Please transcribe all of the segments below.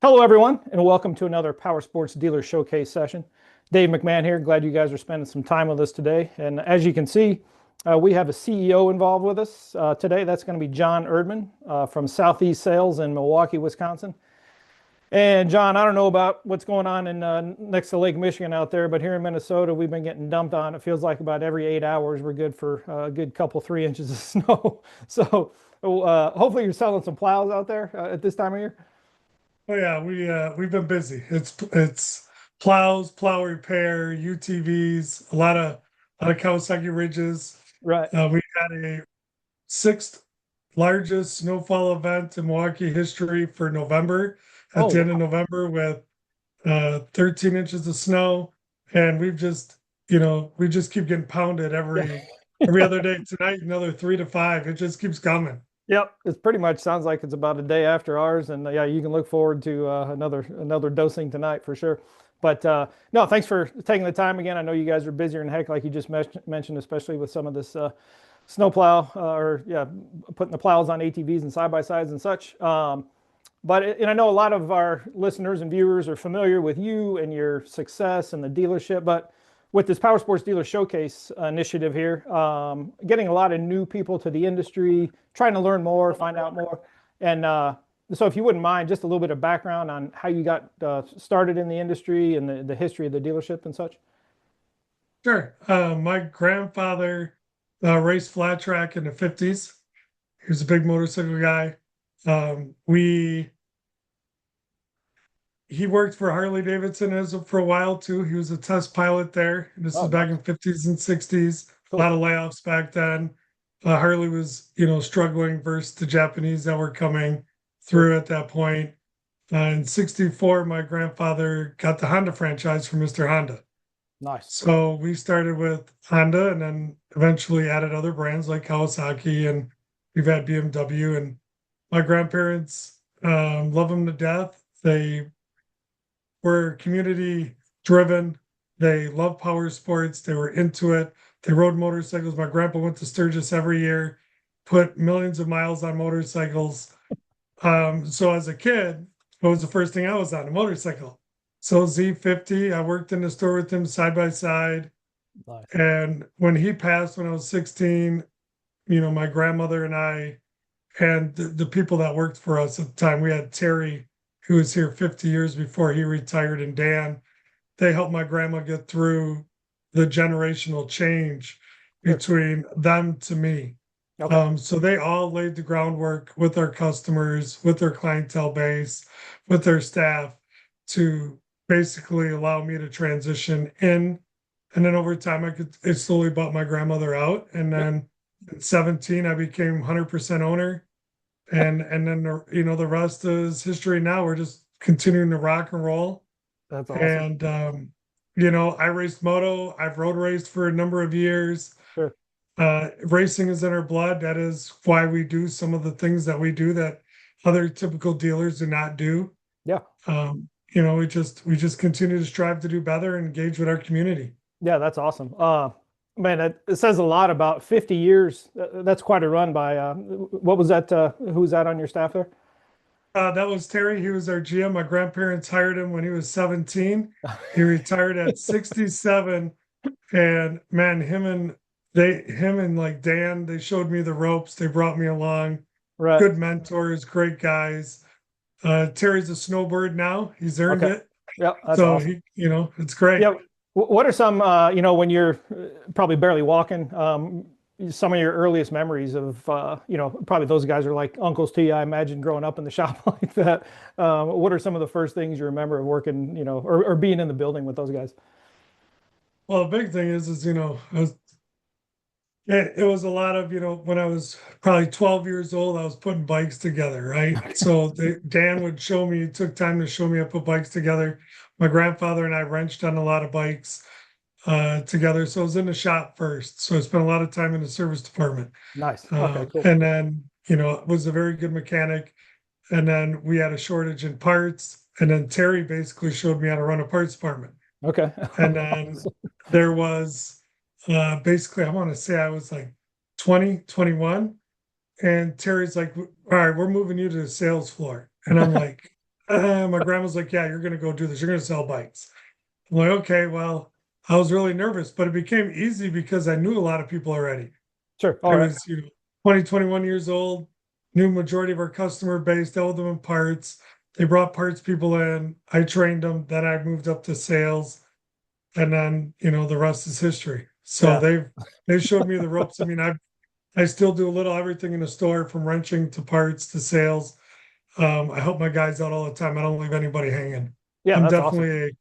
Hello, everyone, and welcome to another Power Sports Dealer Showcase session. Dave McMahon here. Glad you guys are spending some time with us today. And as you can see, we have a CEO involved with us today. That's going to be John Erdmann from Southeast Sales in Milwaukee, Wisconsin. And John, I don't know about what's going on in next to Lake Michigan out there, but here in Minnesota, we've been getting dumped on. It feels like about every 8 hours we're good for a good couple, 3 inches of snow. So hopefully you're selling some plows out there at this time of year. Oh yeah, we've been busy. It's plows, plow repair, UTVs, a lot of Kawasaki ridges. Right. We had a sixth largest snowfall event in Milwaukee history for November at the Oh, end of November with 13 inches of snow, and we just keep getting pounded yeah. every other day. Tonight, another 3 to 5. It just keeps coming. Yep, it's pretty much sounds like it's about a day after ours, and yeah, you can look forward to another dosing tonight for sure. But no, thanks for taking the time again. I know you guys are busier than heck, like you just mentioned, especially with some of this snowplow or yeah, putting the plows on ATVs and side by sides and such. And I know a lot of our listeners and viewers are familiar with you and your success and the dealership, but with this Power Sports Dealer Showcase initiative here, getting a lot of new people to the industry, trying to learn more, find out more. And so if you wouldn't mind, just a little bit of background on how you got started in the industry and the history of the dealership and such. Sure. My grandfather raced flat track in the 50s. He was a big motorcycle guy. We He worked for Harley Davidson for a while too. He was a test pilot there. This Oh, is back nice. in 50s and 60s. A lot Cool. of layoffs back then. Harley was, struggling versus the Japanese that were coming Sure. through at that point. In 64, my grandfather got the Honda franchise from Mr. Honda. Nice. So we started with Honda and then eventually added other brands like Kawasaki, and we've had BMW. And my grandparents love them to death. They were community driven. They love power sports. They were into it. They rode motorcycles. My grandpa went to Sturgis every year, put millions of miles on motorcycles. So as a kid, what was the first thing I was on? A motorcycle. So Z50, I worked in the store with him side by side. Nice. And when he passed when I was 16, my grandmother and I and the people that worked for us at the time, we had Terry, who was here 50 years before he retired, and Dan. They helped my grandma get through the generational change Sure. between them to me. Okay. So they all laid the groundwork with our customers, with their clientele base, with their staff to basically allow me to transition in. And then over time, I slowly bought my grandmother out. And Yep. then at 17, I became 100% owner. And then, the rest is history now. We're just continuing to rock and roll. That's awesome. And, I raced moto. I've road raced for a number of years. Sure. Racing is in our blood. That is why we do some of the things that we do that other typical dealers do not do. Yeah. We just continue to strive to do better and engage with our community. Yeah, that's awesome. Man, it says a lot about 50 years. That's quite a run by, what was that? Who was that on your staff there? That was Terry. He was our GM. My grandparents hired him when he was 17. He retired at 67. And man, him and like Dan, they showed me the ropes. They brought me along. Right. Good mentors, great guys. Terry's a snowbird now. He's earned Okay. it. Yeah, that's So awesome. it's great. Yeah. What are some, when you're probably barely walking, some of your earliest memories of, probably those guys are like uncles to you, I imagine, growing up in the shop like that. What are some of the first things you remember of working, or being in the building with those guys? Well, the big thing is it was a lot of, when I was probably 12 years old, I was putting bikes together, right? So Dan would show me, he took time to show me how to put bikes together. My grandfather and I wrenched on a lot of bikes together. So I was in the shop first. So I spent a lot of time in the service department. Nice. Okay, cool. And then, was a very good mechanic. And then we had a shortage in parts. And then Terry basically showed me how to run a parts department. Okay. And then there was basically, I want to say I was like 20, 21. And Terry's like, all right, we're moving you to the sales floor. And I'm like, My grandma's like, yeah, you're going to go do this. You're going to sell bikes. I'm like, okay, well, I was really nervous, but it became easy because I knew a lot of people already. Sure. I Oh, yeah. was, 20, 21 years old, knew majority of our customer base, dealt with them in parts. They brought parts people in. I trained them. Then I moved up to sales. And then, the rest is history. So Yeah. they showed me the ropes. I mean, I still do a little everything in the store from wrenching to parts to sales. I help my guys out all the time. I don't leave anybody hanging. Yeah. I'm That's awesome.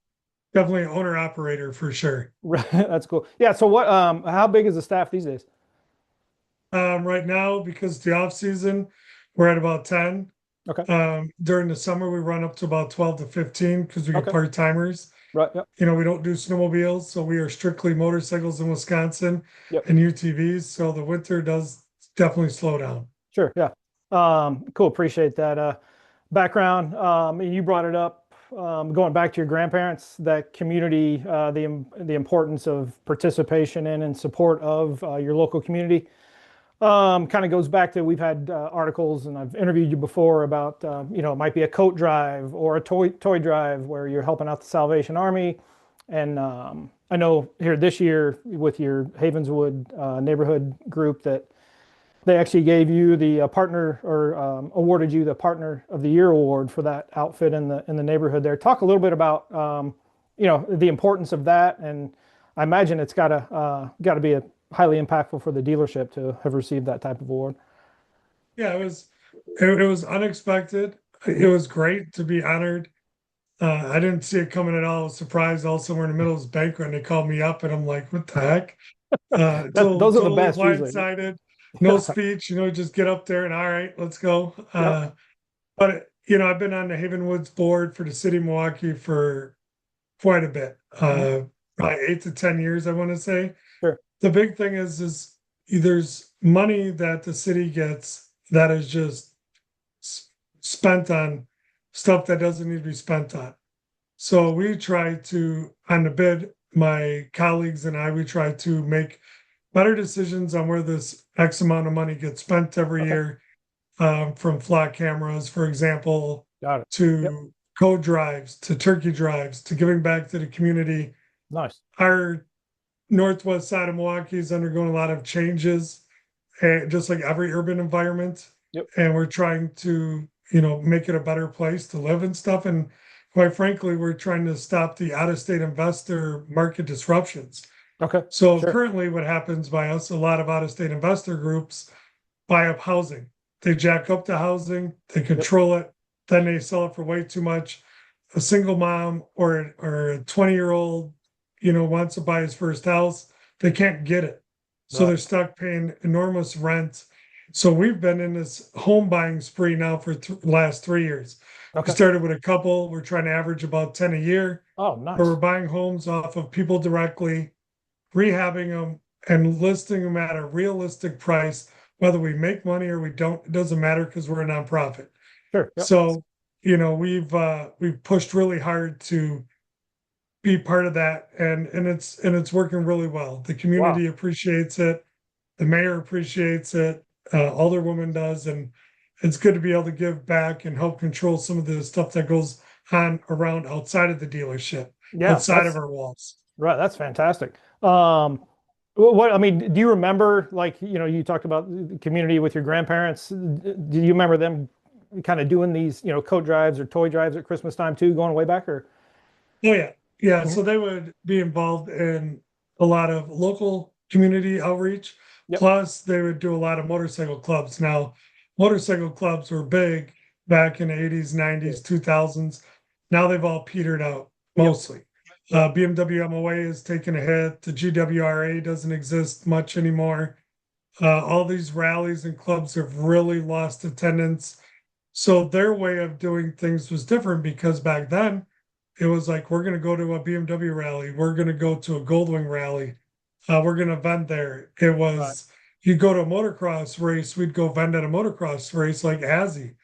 definitely an owner operator for sure. That's cool. Yeah. So how big is the staff these days? Right now, because the off season, we're at about 10. Okay. During the summer, we run up to about 12 to 15 because we get Okay. part timers. Right. Yep. We don't do snowmobiles, so we are strictly motorcycles in Wisconsin Yep. and UTVs. So the winter does definitely slow down. Sure. Yeah. Cool. Appreciate that background. And you brought it up, going back to your grandparents, that community, the importance of participation in and support of your local community. Kind of goes back to we've had articles and I've interviewed you before about it might be a coat drive or a toy drive where you're helping out the Salvation Army. And I know here this year with your Havenswood neighborhood group that they actually gave you the partner or awarded you the Partner of the Year award for that outfit in the neighborhood there. Talk a little bit about the importance of that, and I imagine it's got to be a highly impactful for the dealership to have received that type of award. Yeah, it was unexpected. It was great to be honored. I didn't see it coming at all. I was surprised. Also, we're in the middle of this banquet and they called me up, and I'm like, "What the heck?" Those are the Totally best usually. blindsided. No speech. Just get up there and all right, let's go. Yep. But I've been on the Haven Woods board for the city of Milwaukee for quite a bit. Mhm. Probably 8 to 10 years, I want to say. Sure. The big thing is there's money that the city gets that is just spent on stuff that doesn't need to be spent on. So we try to, on the bid, my colleagues and we try to make better decisions on where this X amount of money gets spent every Okay. year, from flock cameras, for example, Got it. Yep. to code drives, to turkey drives, to giving back to the community. Nice. Our northwest side of Milwaukee is undergoing a lot of changes, just like every urban environment. Yep. And we're trying to, make it a better place to live and stuff. And quite frankly, we're trying to stop the out-of-state investor market disruptions. Okay. So Sure. currently what happens by us, a lot of out-of-state investor groups buy up housing. They jack up the housing, they Yep. control it, then they sell it for way too much. A single mom or a 20-year-old, wants to buy his first house, they can't get it. So Right. they're stuck paying enormous rent. So we've been in this home buying spree now for last 3 years. We Okay. started with a couple. We're trying to average about 10 a year, Oh, where we're nice. buying homes off of people directly, rehabbing them, and listing them at a realistic price. Whether we make money or we don't, it doesn't matter because we're a nonprofit. Sure. Yep. So, we've pushed really hard to be part of that, and it's working really well. The Wow. community appreciates it, the mayor appreciates it, Alderwoman does, and it's good to be able to give back and help control some of the stuff that goes on around outside of the dealership, Yeah. outside of That's our walls. right. That's fantastic. What I mean, do you remember, like, you talked about the community with your grandparents? Do you remember them kind of doing these, coat drives or toy drives at Christmas time too, going way back or? Oh yeah, yeah. Mhm. So they would be involved in a lot of local community outreach. Yep. Plus, they would do a lot of motorcycle clubs. Now, motorcycle clubs were big back in the 80s, Yeah. 90s, 2000s. Now they've all petered out Yep. mostly. Right. BMW MOA has taken a hit. The GWRA doesn't exist much anymore. All these rallies and clubs have really lost attendance. So their way of doing things was different because back then it was like, we're going to go to a BMW rally, we're going to go to a Goldwing rally, we're going to vend there. It Right. was, you go to a motocross race, we'd go vend at a motocross race like Azzy.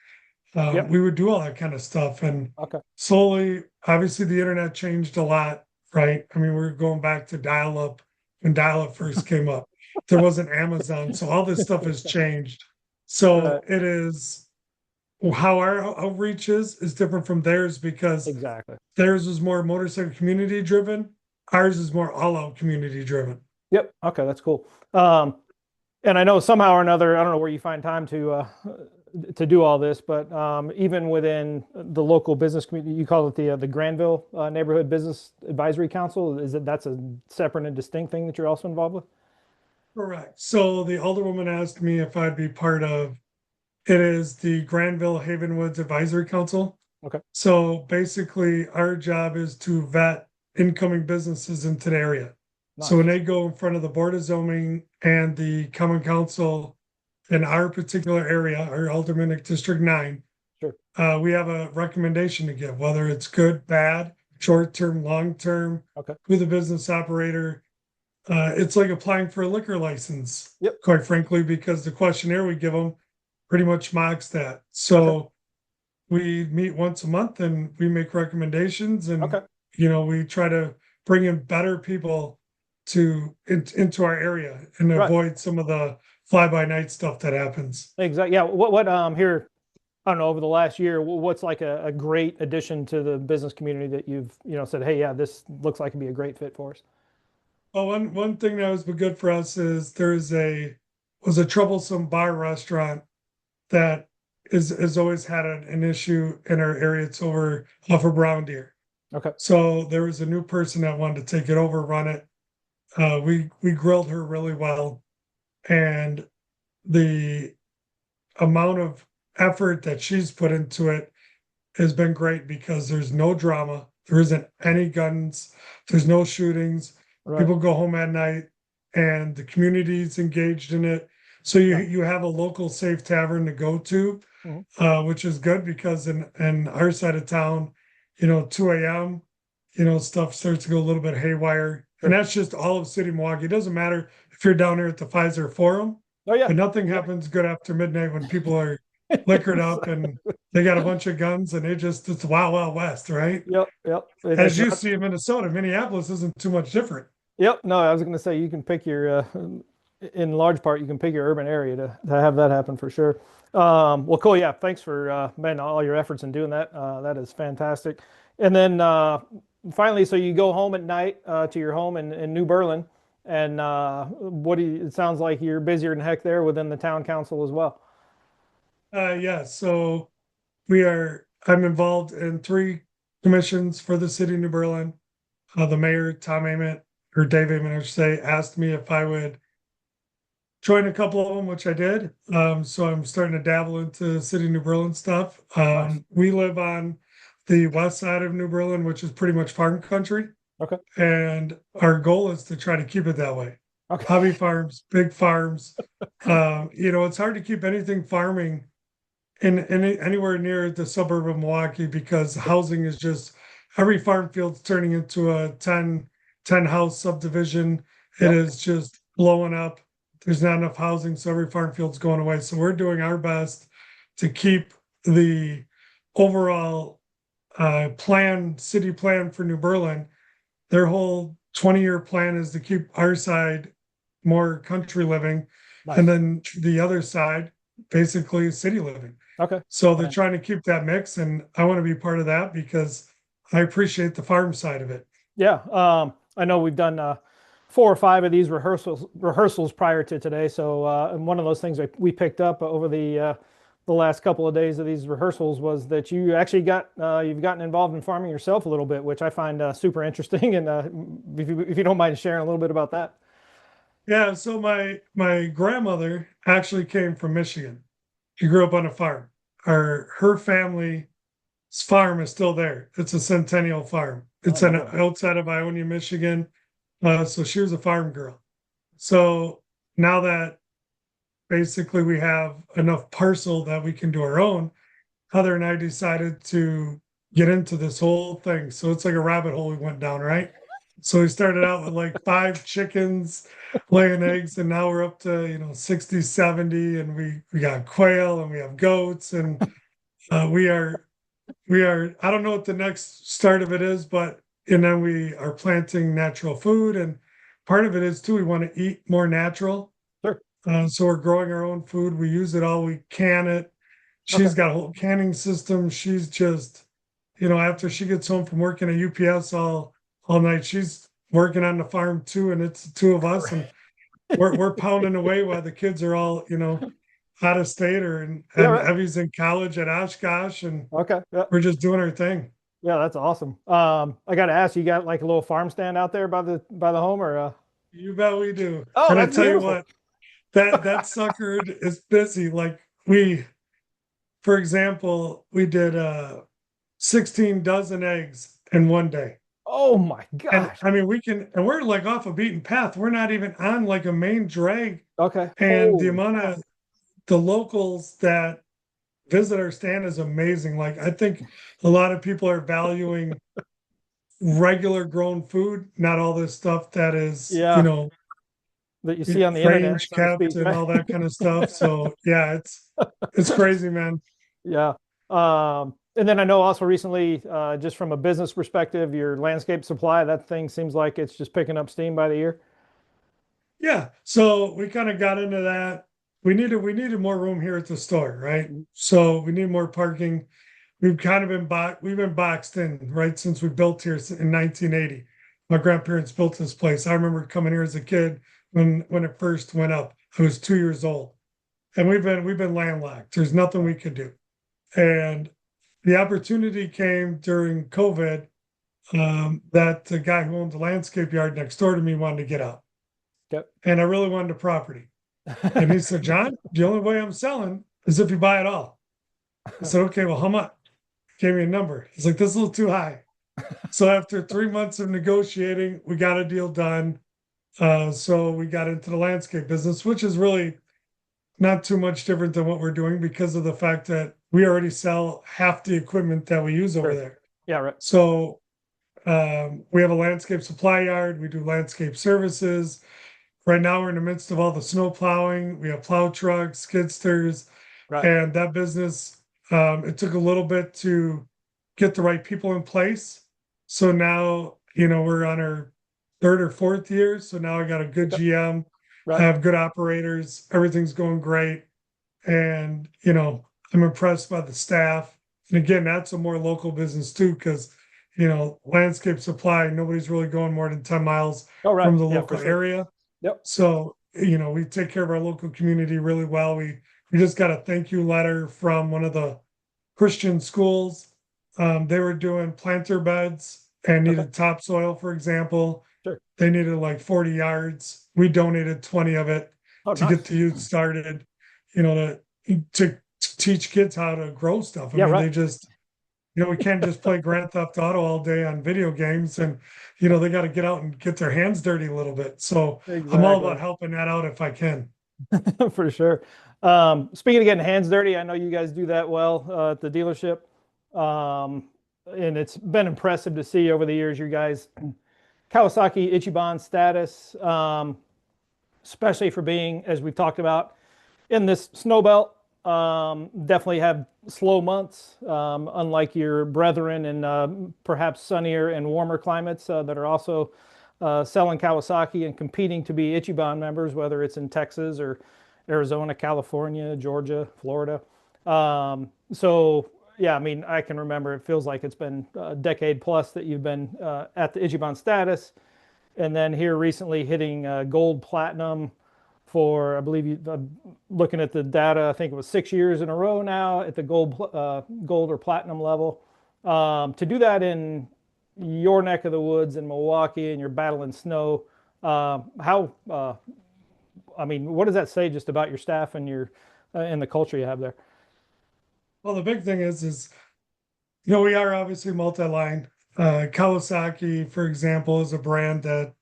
Yep. We would do all that kind of stuff. And Okay. slowly, obviously, the internet changed a lot, right? I mean, we're going back to dial up when dial up first came up. There wasn't Amazon. So all this stuff has changed. So Right. it is how our outreach is different from theirs because Exactly. theirs is more motorcycle community driven. Ours is more all out community driven. Yep. Okay, that's cool. And I know somehow or another, I don't know where you find time to do all this, but even within the local business community, you call it the Granville Neighborhood Business Advisory Council. Is it that's a separate and distinct thing that you're also involved with? Correct. So the alderwoman asked me if I'd be part of it is the Granville Havenwoods Advisory Council. Okay. So basically our job is to vet incoming businesses into the area. So when Nice. they go in front of the Board of Zoning and the Common Council in our particular area, our Aldermanic District 9, Sure. we have a recommendation to give, whether it's good, bad, short term, long term, Okay. who the business operator. It's like applying for a liquor license, Yep. quite frankly, because the questionnaire we give them pretty much mocks that. Okay. So we meet once a month and we make recommendations and, Okay. we try to bring in better people into our area and Right. avoid some of the fly by night stuff that happens. Exactly. Yeah. What here, I don't know, over the last year, what's like a great addition to the business community that you've, said, hey, yeah, this looks like it'd be a great fit for us. Well, one thing that was good for us is was a troublesome bar restaurant that has always had an issue in our area. It's over off of Brown Deer. Okay. So there was a new person that wanted to take it over, run it. We grilled her really well, and the amount of effort that she's put into it has been great because there's no drama, there isn't any guns, there's no shootings. Right. People go home at night, and the community's engaged in it. So you Yeah. you have a local safe tavern to go to, Mhm. which is good because in our side of town, 2 a.m., stuff starts to go a little bit haywire. And Sure. that's just all of city Milwaukee. It doesn't matter if you're down here at the Pfizer Forum, Oh yeah. but nothing Yeah. happens good after midnight when people are liquored up and they got a bunch of guns and it's Wild Wild West, right? Yep. Yep. And As it's you not. see in Minnesota, Minneapolis isn't too much different. Yep. No, I was going to say you can pick in large part, you can pick your urban area to have that happen for sure. Well, cool. Yeah. Thanks for, man, all your efforts in doing that. That is fantastic. And then finally, so you go home at night to your home in New Berlin. And it sounds like you're busier than heck there within the town council as well. Yeah, so I'm involved in 3 commissions for the city of New Berlin. The mayor, Tom Ament, or Dave Ament, I should say, asked me if I would join a couple of them, which I did. So I'm starting to dabble into city of New Berlin stuff. Nice. We live on the west side of New Berlin, which is pretty much farm country. Okay. And our goal is to try to keep it that way. Okay. Hobby farms, big farms. It's hard to keep anything farming in anywhere near the suburb of Milwaukee because housing is just every farm field's turning into a 10 house subdivision. It Yep. is just blowing up. There's not enough housing, so every farm field's going away. So we're doing our best to keep the overall city plan for New Berlin. Their whole 20-year plan is to keep our side more country living, and Nice. then the other side basically city living. Okay. So they're Man. trying to keep that mix, and I want to be part of that because I appreciate the farm side of it. Yeah. I know we've done 4 or 5 of these rehearsals prior to today. So, and one of those things we picked up over the last couple of days of these rehearsals was that you actually you've gotten involved in farming yourself a little bit, which I find super interesting. And if you don't mind sharing a little bit about that. Yeah, so my grandmother actually came from Michigan. She grew up on a farm. Her family's farm is still there. It's a centennial farm. Oh, It's no way. outside of Ionia, Michigan. So she was a farm girl. So now that basically we have enough parcel that we can do our own, Heather and I decided to get into this whole thing. So it's like a rabbit hole we went down, right? So we started out with like 5 chickens laying eggs, and now we're up to 60, 70, and we got quail and we have goats, and we are I don't know what the next start of it is, but and then we are planting natural food, and part of it is too we want to eat more natural. Sure. So we're growing our own food. We use it all. We can it. Okay. She's got a whole canning system. She's just, after she gets home from working at UPS all night, she's working on the farm too, and it's the two of us, and we're pounding away while the kids are all, out of state Yeah, and right. Evie's in college at Oshkosh, and Okay. Yeah. we're just doing our thing. Yeah, that's awesome. I got to ask, you got like a little farm stand out there by the home or You bet we do. Oh, And I that's tell you beautiful. what, that sucker is busy. Like for example, we did 16 dozen eggs in one day. Oh my And gosh. I mean, and we're like off a beaten path. We're not even on like a main drag. Okay. And the Holy amount cow. of the locals that visit our stand is amazing. Like, I think a lot of people are valuing regular grown food, not all this stuff that is, Yeah, that you see on the internet, range so to kept speak, and right? all that kind of stuff. So yeah, it's crazy, man. Yeah. And then I know also recently, just from a business perspective, your landscape supply, that thing seems like it's just picking up steam by the year. Yeah. So we kind of got into that. We needed more room here at the store, right? So we need more parking. We've been boxed in, right, since we built here in 1980. My grandparents built this place. I remember coming here as a kid when it first went up. I was 2 years old. And we've been landlocked. There's nothing we could do. And the opportunity came during COVID, that the guy who owned the landscape yard next door to me wanted to get out. Yep. And I really wanted the property. And he said, John, the only way I'm selling is if you buy it all. I said, okay, well, how much? Gave me a number. He's like, this is a little too high. So after 3 months of negotiating, we got a deal done. So we got into the landscape business, which is really not too much different than what we're doing because of the fact that we already sell half the equipment that we use over Sure. there. Yeah, right. So we have a landscape supply yard. We do landscape services. Right now, we're in the midst of all the snow plowing. We have plow trucks, skidsters, Right. and that business. It took a little bit to get the right people in place. So now, we're on our third or fourth year. So now I got a good Yep. GM. I Right. have good operators. Everything's going great. And, I'm impressed by the staff. And again, that's a more local business too, because, landscape supply, nobody's really going more than 10 miles Oh, right. from the Yeah, for local sure. area. Yep. So, we take care of our local community really well. We just got a thank you letter from one of the Christian schools. They were doing planter beds and Okay. needed topsoil, for example. Sure. They needed like 40 yards. We donated 20 of it Oh, to get nice. the youth started, to teach kids how to grow stuff. I Yeah, mean, right. they just, we can't just play Grand Theft Auto all day on video games, and they got to get out and get their hands dirty a little bit. So I'm all Exactly. about helping that out if I can. For sure. Speaking of getting hands dirty, I know you guys do that well at the dealership. Um, and it's been impressive to see over the years you guys Kawasaki Ichiban status, especially for being, as we've talked about, in this snow belt. Definitely have slow months, unlike your brethren in perhaps sunnier and warmer climates that are also selling Kawasaki and competing to be Ichiban members, whether it's in Texas or Arizona, California, Georgia, Florida. So yeah, I mean, I can remember it feels like it's been a decade plus that you've been at the Ichiban status, and then here recently hitting gold platinum for, I believe you looking at the data, I think it was 6 years in a row now at the gold or platinum level. To do that in your neck of the woods in Milwaukee and you're battling snow, how I mean, what does that say just about your staff and your and the culture you have there? Well, the big thing is, we are obviously multi-line. Kawasaki, for example, is a brand that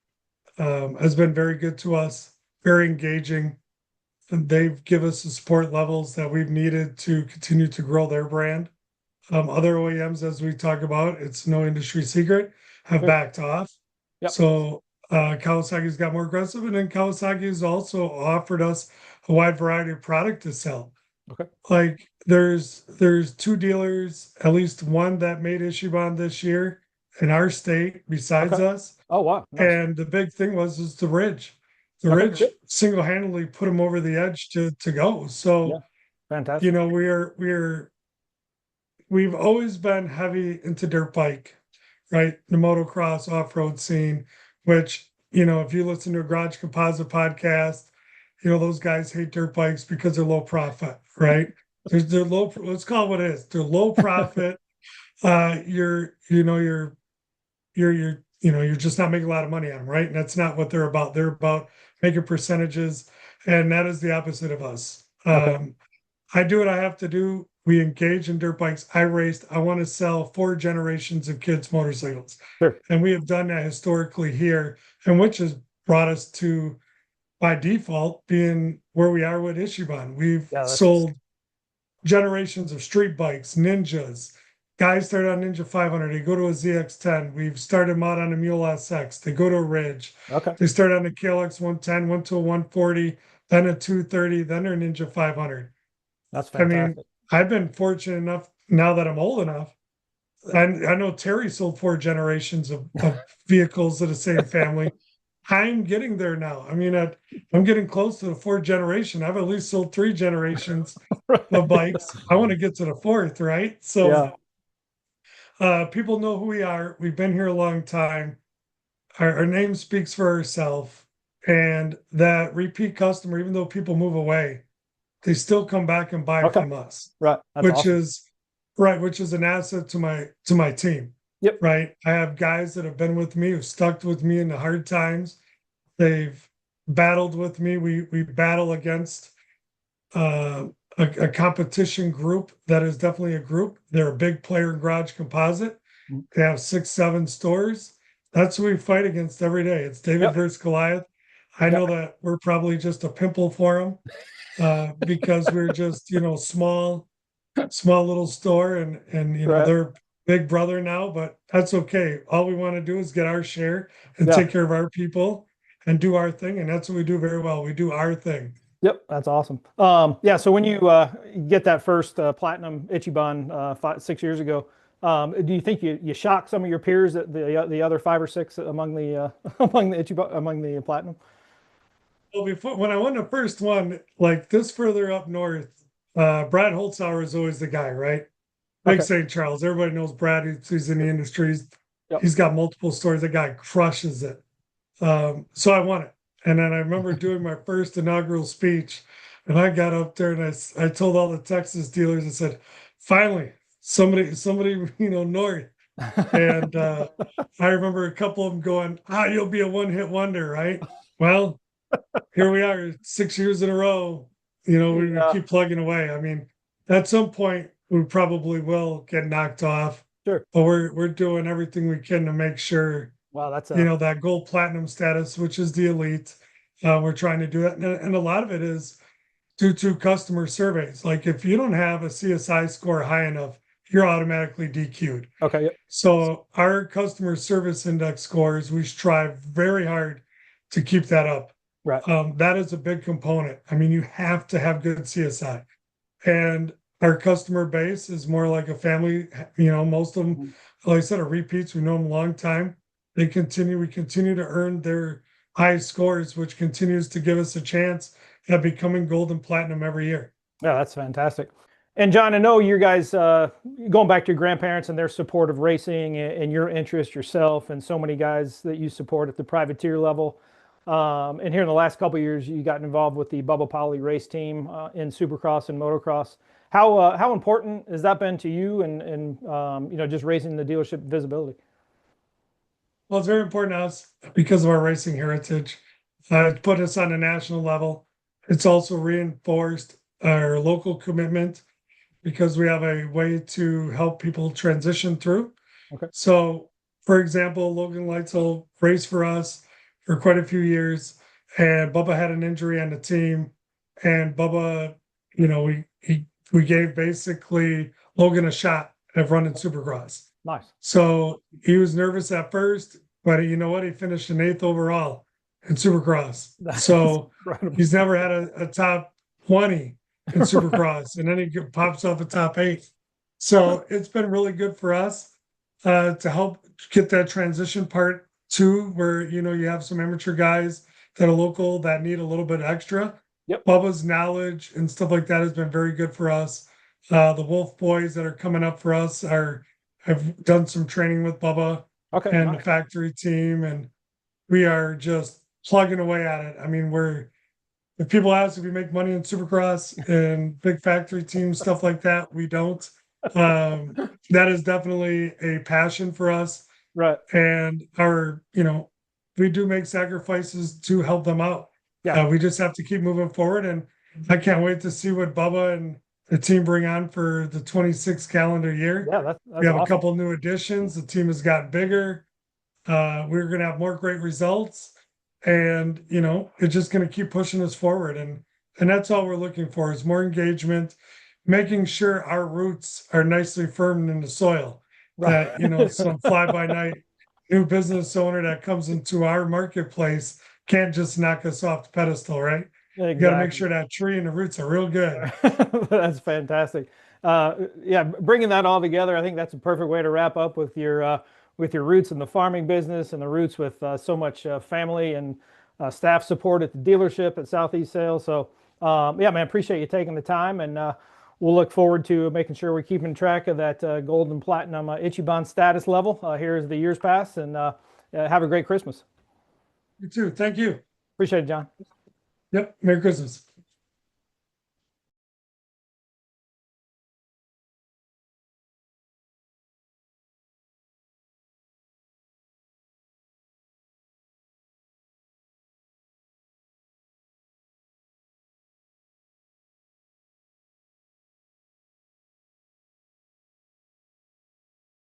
has been very good to us, very engaging. And they've given us the support levels that we've needed to continue to grow their brand. Other OEMs, as we talk about, it's no industry secret, have Sure. backed off. Yep. So Kawasaki's got more aggressive, and then Kawasaki has also offered us a wide variety of product to sell. Okay. Like there's two dealers, at least one that made Ichiban this year in our state besides Okay. us. Oh wow. Nice. And the big thing was the Ridge. The Okay. Ridge Good. single-handedly put them over the edge to go. Yeah. So Fantastic. You know, we've always been heavy into dirt bike, right? The motocross off-road scene, which, you know, if you listen to a Garage Composite podcast, you know, those guys hate dirt bikes because they're low profit, right? They're low, let's call it what it is. They're low profit. You're just not making a lot of money on them, right? And that's not what they're about. They're about making percentages, and that is the opposite of us. Okay. I do what I have to do. We engage in dirt bikes. I raced. I want to sell 4 generations of kids' motorcycles. Sure. And we have done that historically here, and which has brought us to, by default, being where we are with Ichiban. We've Yeah, that's sold generations of street bikes, ninjas. Guys start on Ninja 500, they go to a ZX10. We've started them out on a Mule SX. They go to a Ridge. okay. They start on a KLX 110, went to a 140, then a 230, then their Ninja 500. That's I mean, fantastic. I've been fortunate enough now that I'm old enough. I know Terry sold 4 generations of vehicles to the same family. I'm getting there now. I mean, I'm getting close to the 4th generation. I've at least sold 3 generations of bikes. I want to get to the 4th, right? So Yeah. people know who we are. We've been here a long time. Our name speaks for ourselves. And that repeat customer, even though people move away, they still come back and buy Okay. from us, Right. That's which awesome. is right, which is an asset to my team. Yep. Right. I have guys that have been with me, who stuck with me in the hard times. They've battled with me. We battle against uh, a competition group that is definitely a group. They're a big player in Garage Composite. Mm. They have 6, 7 stores. That's who we fight against every day. It's David Yep. versus Goliath. I Yep. know that we're probably just a pimple for them because we're just, you know, small little store, and you know, Right. they're big brother now, but that's okay. All we want to do is get our share and Yeah. take care of our people and do our thing, and that's what we do very well. We do our thing. Yep, that's awesome. Yeah, so when you get that first platinum Ichiban 6 years ago, do you think you shocked some of your peers, at the other 5 or 6 among the among the Ichiban, among the platinum? Well, before, when I won the first one, like this further up north, Brad Holzhauer is always the guy, right? Big Okay. St. Charles. Everybody knows Brad. He's in the Yep. industry. Yep. He's got multiple stores. The guy crushes it. So I won it. And then I remember doing my first inaugural speech, and I got up there and I told all the Texas dealers, I said, finally, somebody, you know, north. And I remember a couple of them going, you'll be a one-hit wonder, right? Well, here we are 6 years in a row. You know, we Yeah. keep plugging away. I mean, at some point we probably will get knocked off, Sure. but we're doing everything we can to make sure, Wow, that's you a know, that gold platinum status, which is the elite. We're trying to do that, and a lot of it is due to customer surveys. Like if you don't have a CSI score high enough, you're automatically DQ'd. okay. Yep. So our customer service index scores, we strive very hard to keep that up. Right. That is a big component. I mean, you have to have good CSI, and our customer base is more like a family. You know, most of them, Mhm. like I said, are repeats. We know them a long time. We continue to earn their high scores, which continues to give us a chance at becoming gold and platinum every year. Yeah, that's fantastic. And John, I know you guys going back to your grandparents and their support of racing, and your interest yourself, and so many guys that you support at the privateer level. And here in the last couple of years, you got involved with the Bubba Poly race team in Supercross and motocross. How important has that been to you, and you know, just raising the dealership visibility? Well, it's very important to us because of our racing heritage. It's put us on a national level. It's also reinforced our local commitment because we have a way to help people transition through. Okay. So, for example, Logan Leitzel raced for us for quite a few years, and Bubba had an injury on the team, and Bubba, you know, we gave basically Logan a shot at running Supercross. Nice. So he was nervous at first, but you know what? He finished an 8th overall in Supercross. That's So incredible. he's never had a top 20 in Supercross, and then he pops off a top 8. So it's been really good for us to help get that transition part too, where you know you have some amateur guys that are local that need a little bit extra. Yep. Bubba's knowledge and stuff like that has been very good for us. The Wolf boys that are coming up for us are have done some training with Bubba Okay. and the Nice. factory team, and we are just plugging away at it. I mean, if people ask if we make money in Supercross and big factory teams, stuff like that, we don't. That is definitely a passion for us, Right. and we do make sacrifices to help them out. Yeah. We just have to keep moving forward, and I can't wait to see what Bubba and the team bring on for the 26 calendar year. Yeah. We That's have a awesome. couple new additions. The team has gotten bigger. We're going to have more great results, and it's just going to keep pushing us forward. And that's all we're looking for is more engagement, making sure our roots are nicely firm in the soil. Right. That some fly by night new business owner that comes into our marketplace can't just knock us off the pedestal, right? You got to make Exactly. sure that tree and the roots are real good. That's fantastic. Yeah, bringing that all together, I think that's a perfect way to wrap up with your roots in the farming business and the roots with so much family and staff support at the dealership at Southeast Sales. So, yeah, man, appreciate you taking the time, and we'll look forward to making sure we're keeping track of that gold and platinum Ichiban status level here as the years pass. And have a great Christmas. You too. Thank you. Appreciate it, John. Yep. Merry Christmas.